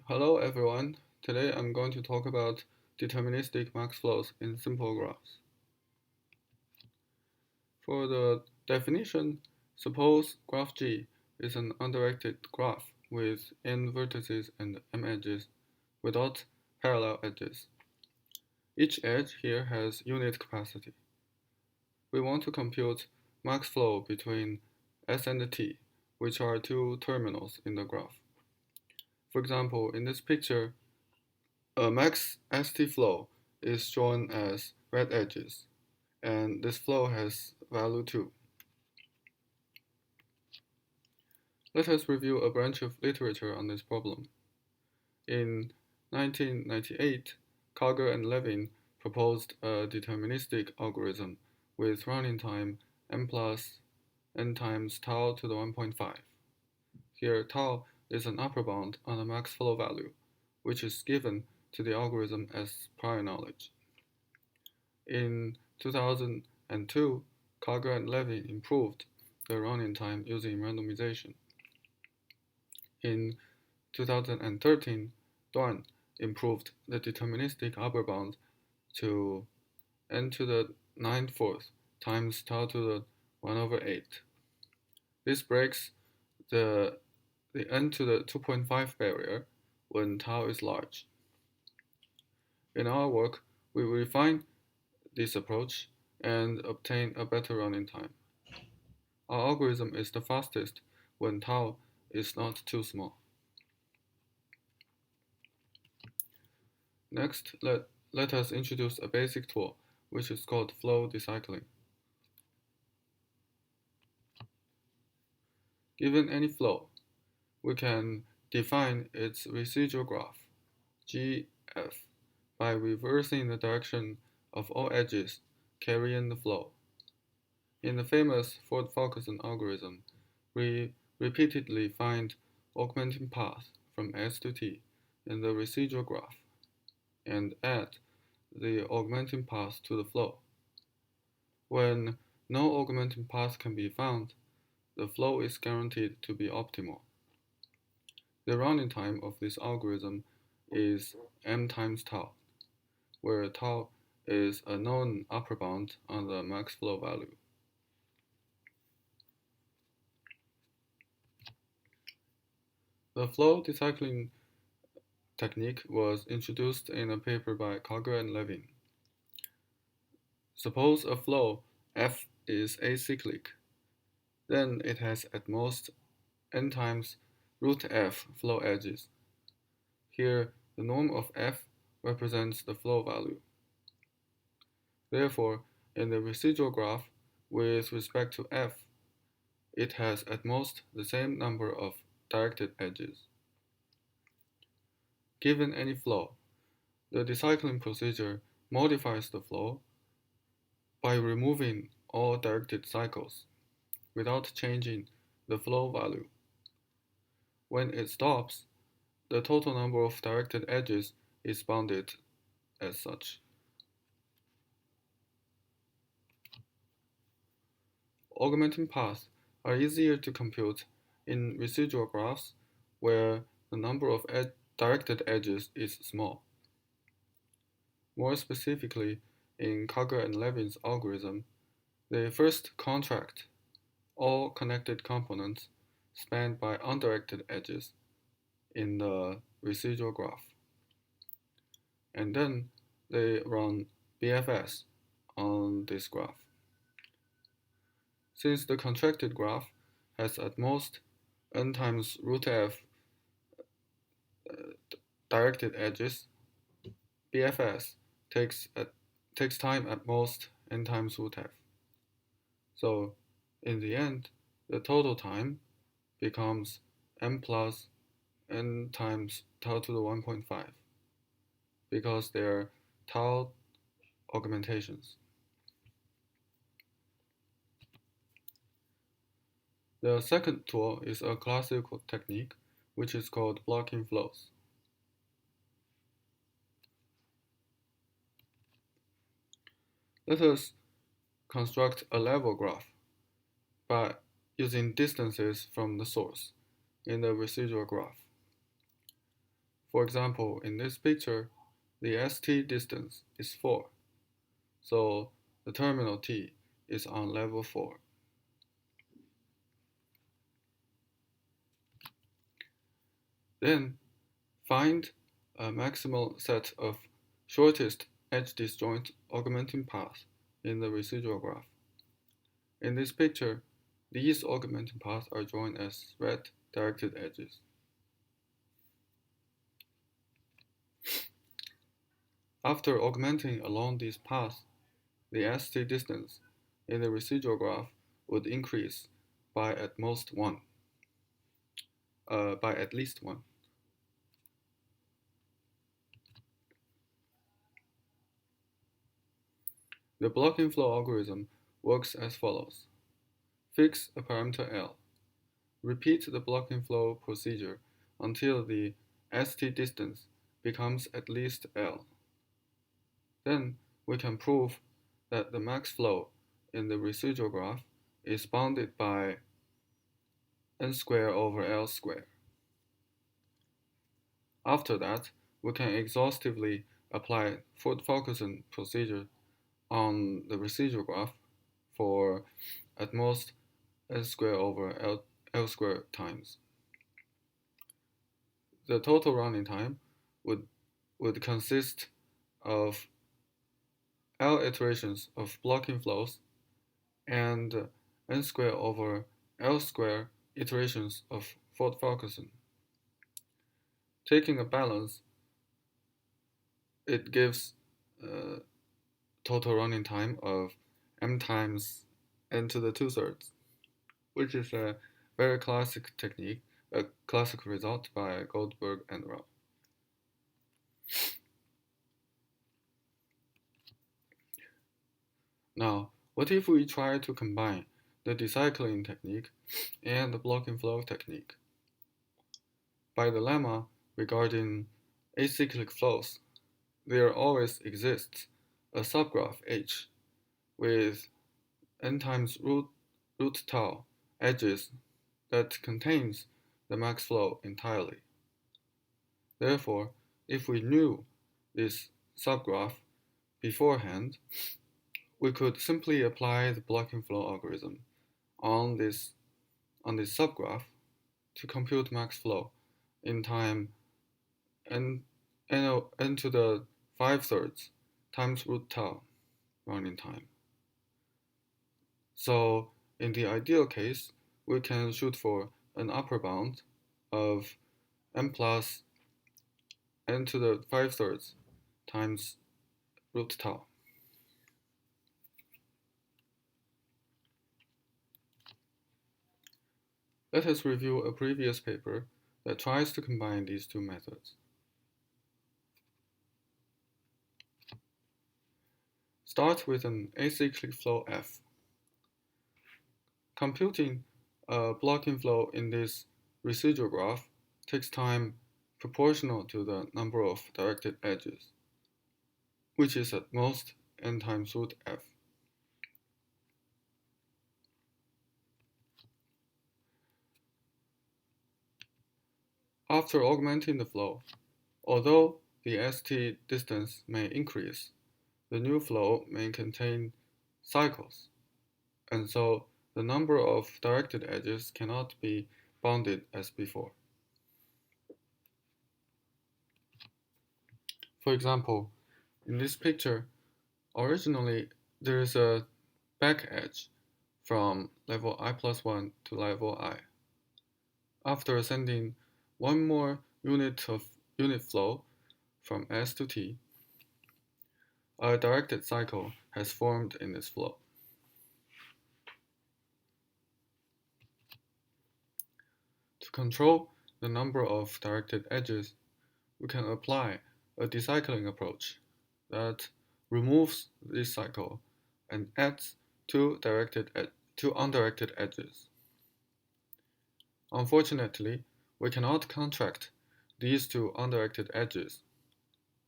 Hello everyone. Today I'm going to talk about deterministic max flows in simple graphs. For the definition, suppose graph G is an undirected graph with n vertices and m edges without parallel edges. Each edge here has unit capacity. We want to compute max flow between S and T, which are two terminals in the graph. For example, in this picture, a max ST flow is shown as red edges, and this flow has value 2. Let us review a branch of literature on this problem. In 1998, Karger and Levin proposed a deterministic algorithm with running time m plus n times tau to the 1.5. Here, tau is an upper bound on the max flow value, which is given to the algorithm as prior knowledge. In 2002, Karger and Levin improved the running time using randomization. In 2013, Duan improved the deterministic upper bound to n to the 9/4 times tau to the 1 over 8. This breaks the n to the 2.5 barrier when tau is large. In our work, we refine this approach and obtain a better running time. Our algorithm is the fastest when tau is not too small. Next, let us introduce a basic tool, which is called flow decycling. Given any flow, we can define its residual graph, GF, by reversing the direction of all edges carrying the flow. In the famous Ford-Fulkerson algorithm, we repeatedly find augmenting paths from S to T in the residual graph and add the augmenting path to the flow. When no augmenting path can be found, the flow is guaranteed to be optimal. The running time of this algorithm is m times tau, where tau is a known upper bound on the max flow value. The flow decycling technique was introduced in a paper by Karger and Levin. Suppose a flow f is acyclic, then it has at most n times root f flow edges. Here, the norm of f represents the flow value. Therefore, in the residual graph, with respect to f, it has at most the same number of directed edges. Given any flow, the decycling procedure modifies the flow by removing all directed cycles without changing the flow value. When it stops, the total number of directed edges is bounded as such. Augmenting paths are easier to compute in residual graphs where the number of directed edges is small. More specifically, in Karger and Levin's algorithm, they first contract all connected components spanned by undirected edges in the residual graph. And then they run BFS on this graph. Since the contracted graph has at most n times root f directed edges, BFS takes time at most n times root f. So in the end, the total time becomes m plus n times tau to the 1.5 because they are tau augmentations. The second tool is a classical technique which is called blocking flows. Let us construct a level graph by using distances from the source in the residual graph. For example, in this picture, the ST distance is 4, so the terminal T is on level 4. Then find a maximal set of shortest edge disjoint augmenting paths in the residual graph. In this picture, these augmenting paths are drawn as red directed edges. After augmenting along these paths, the ST distance in the residual graph would increase by at least one. The blocking flow algorithm works as follows. Fix a parameter L. Repeat the blocking flow procedure until the ST distance becomes at least L. Then we can prove that the max flow in the residual graph is bounded by n squared over L squared. After that, we can exhaustively apply Ford-Fulkerson procedure on the residual graph for at most n squared over L squared times. The total running time would consist of L iterations of blocking flows and n squared over L squared iterations of Ford-Fulkerson. Taking a balance, it gives total running time of m times n to the 2/3, which is a very classic technique, a classic result by Goldberg and Rao. Now, what if we try to combine the decycling technique and the blocking flow technique? By the lemma regarding acyclic flows, there always exists a subgraph H with n times root tau edges that contains the max flow entirely. Therefore, if we knew this subgraph beforehand, we could simply apply the blocking flow algorithm on this subgraph to compute max flow in time n to the 5/3 times root tau running time. So in the ideal case, we can shoot for an upper bound of m plus n to the 5/3 times root tau. Let us review a previous paper that tries to combine these two methods. Start with an acyclic flow F. Computing a blocking flow in this residual graph takes time proportional to the number of directed edges, which is at most n times root f. After augmenting the flow, although the ST distance may increase, the new flow may contain cycles, and so the number of directed edges cannot be bounded as before. For example, in this picture, originally there is a back edge from level I plus 1 to level I. After sending one more unit flow from S to T, a directed cycle has formed in this flow. To control the number of directed edges, we can apply a decycling approach that removes this cycle and adds two undirected edges. Unfortunately, we cannot contract these two undirected edges,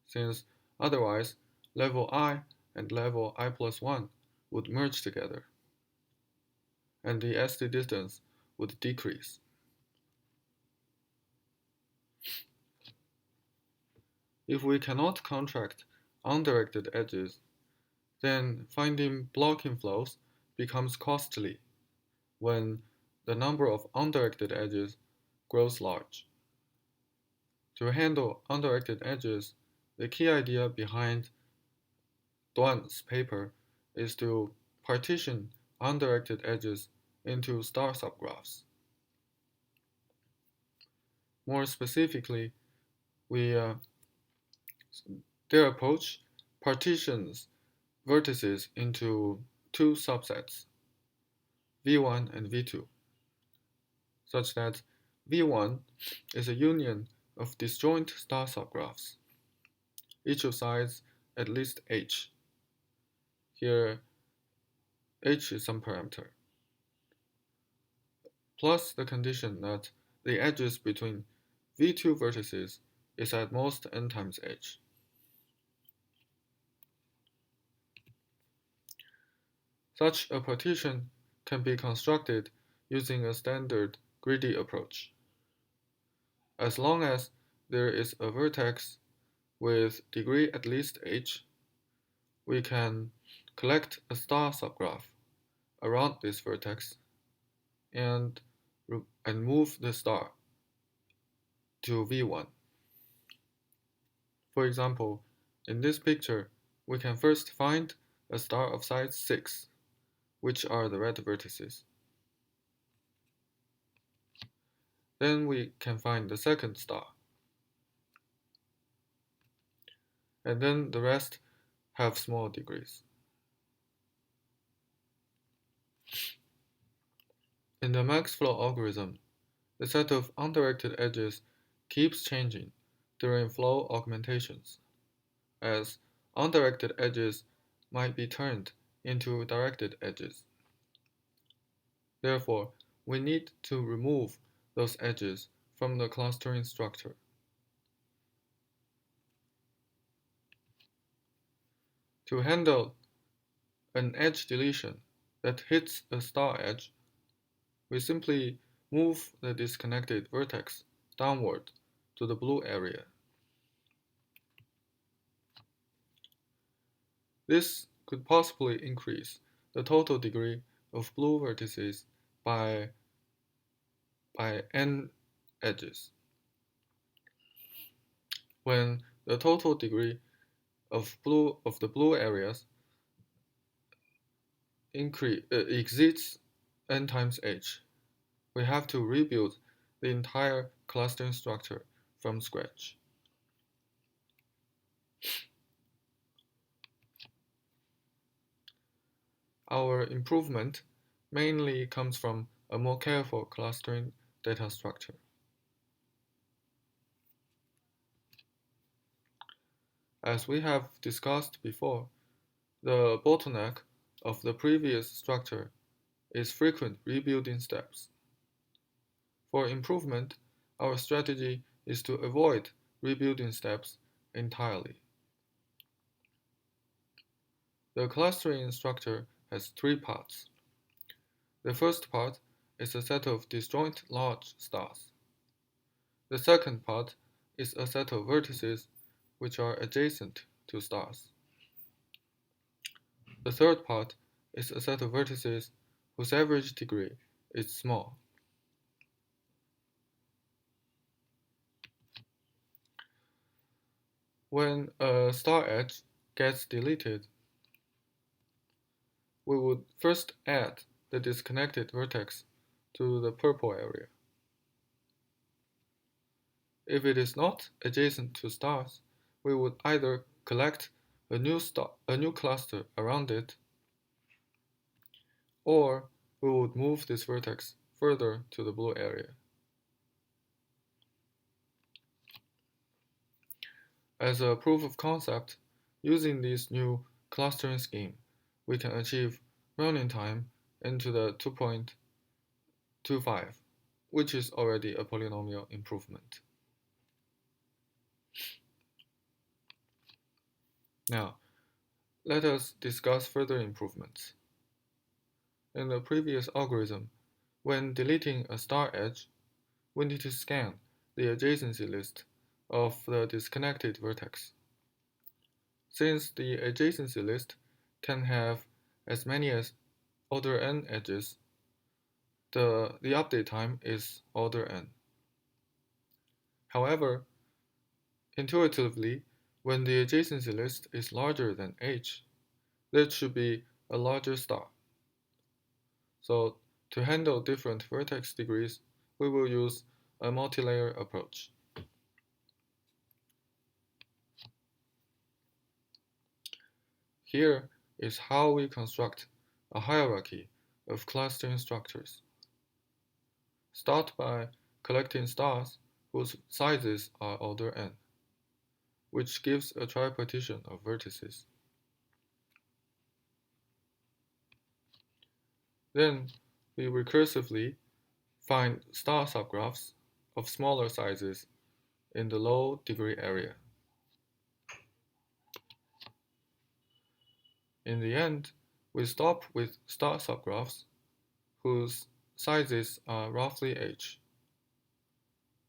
since otherwise level I and level I plus 1 would merge together, and the ST distance would decrease. If we cannot contract undirected edges, then finding blocking flows becomes costly when the number of undirected edges grows large. To handle undirected edges, the key idea behind Duan's paper is to partition undirected edges into star subgraphs. More specifically, their approach partitions vertices into two subsets, V1 and V2, such that V1 is a union of disjoint star subgraphs, each of size at least h. Here, h is some parameter, plus the condition that the edges between V2 vertices is at most n times h. Such a partition can be constructed using a standard greedy approach. As long as there is a vertex with degree at least h, we can collect a star subgraph around this vertex and move the star to V1. For example, in this picture, we can first find a star of size 6, which are the red vertices. Then we can find the second star. And then the rest have small degrees. In the max flow algorithm, the set of undirected edges keeps changing during flow augmentations, as undirected edges might be turned into directed edges. Therefore, we need to remove those edges from the clustering structure. To handle an edge deletion that hits a star edge, we simply move the disconnected vertex downward to the blue area. This could possibly increase the total degree of blue vertices by n edges. When the total degree of the blue areas exceeds n times h, we have to rebuild the entire clustering structure from scratch. Our improvement mainly comes from a more careful clustering data structure. As we have discussed before, the bottleneck of the previous structure is frequent rebuilding steps. For improvement, our strategy is to avoid rebuilding steps entirely. The clustering structure has three parts. The first part is a set of disjoint large stars. The second part is a set of vertices which are adjacent to stars. The third part is a set of vertices whose average degree is small. When a star edge gets deleted, we would first add the disconnected vertex to the purple area. If it is not adjacent to stars, we would either collect a new cluster around it, or we would move this vertex further to the blue area. As a proof of concept, using this new clustering scheme, we can achieve running time into the 2.25, which is already a polynomial improvement. Now, let us discuss further improvements. In the previous algorithm, when deleting a star edge, we need to scan the adjacency list of the disconnected vertex. Since the adjacency list can have as many as order n edges, the update time is order n. However, intuitively, when the adjacency list is larger than h, that should be a larger star. So to handle different vertex degrees, we will use a multi-layer approach. Here is how we construct a hierarchy of clustering structures. Start by collecting stars whose sizes are order n, which gives a tripartition of vertices. Then we recursively find star subgraphs of smaller sizes in the low degree area. In the end, we stop with star subgraphs whose sizes are roughly h.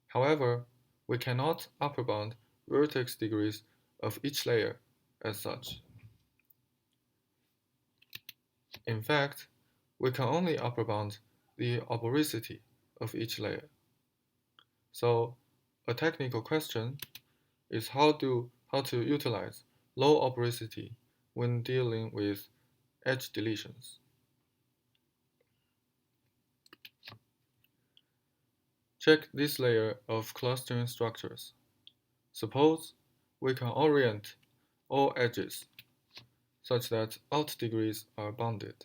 However, we cannot upper bound vertex degrees of each layer as such. In fact, we can only upper bound the oboricity of each layer. So, a technical question is how to utilize low oboricity when dealing with edge deletions. Check this layer of clustering structures. Suppose we can orient all edges such that out degrees are bounded.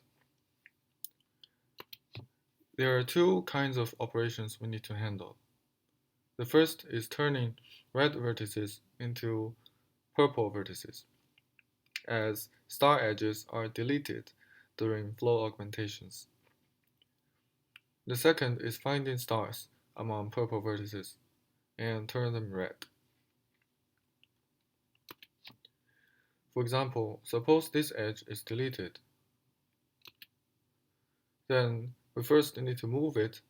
There are two kinds of operations we need to handle. The first is turning red vertices into purple vertices, as star edges are deleted during flow augmentations. The second is finding stars among purple vertices and turn them red. For example, suppose this edge is deleted. Then we first need to move it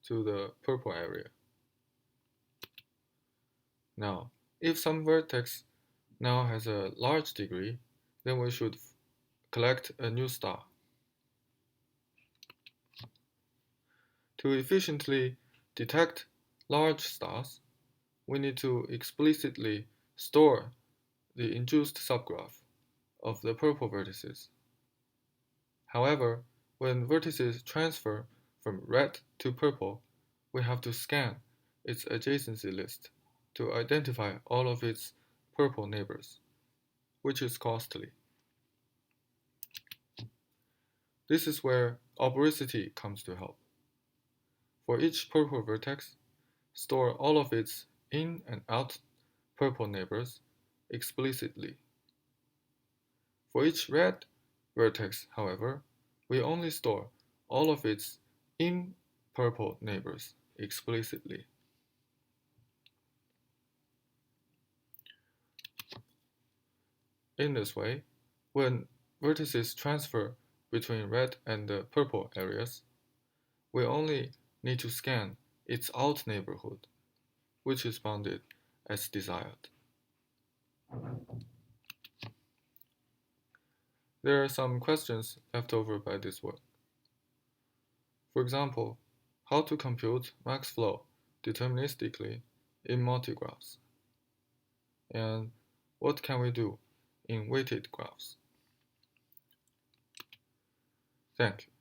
to the purple area. Now, if some vertex now has a large degree, then we should collect a new star. To efficiently detect large stars, we need to explicitly store the induced subgraph of the purple vertices. However, when vertices transfer from red to purple, we have to scan its adjacency list to identify all of its purple neighbors, which is costly. This is where oboricity comes to help. For each purple vertex, store all of its in and out purple neighbors explicitly. For each red vertex, however, we only store all of its in purple neighbors explicitly. In this way, when vertices transfer between red and the purple areas, we only need to scan its out neighborhood, which is bounded as desired. There are some questions left over by this work. For example, how to compute max flow deterministically in multigraphs, and what can we do in weighted graphs? Thank you.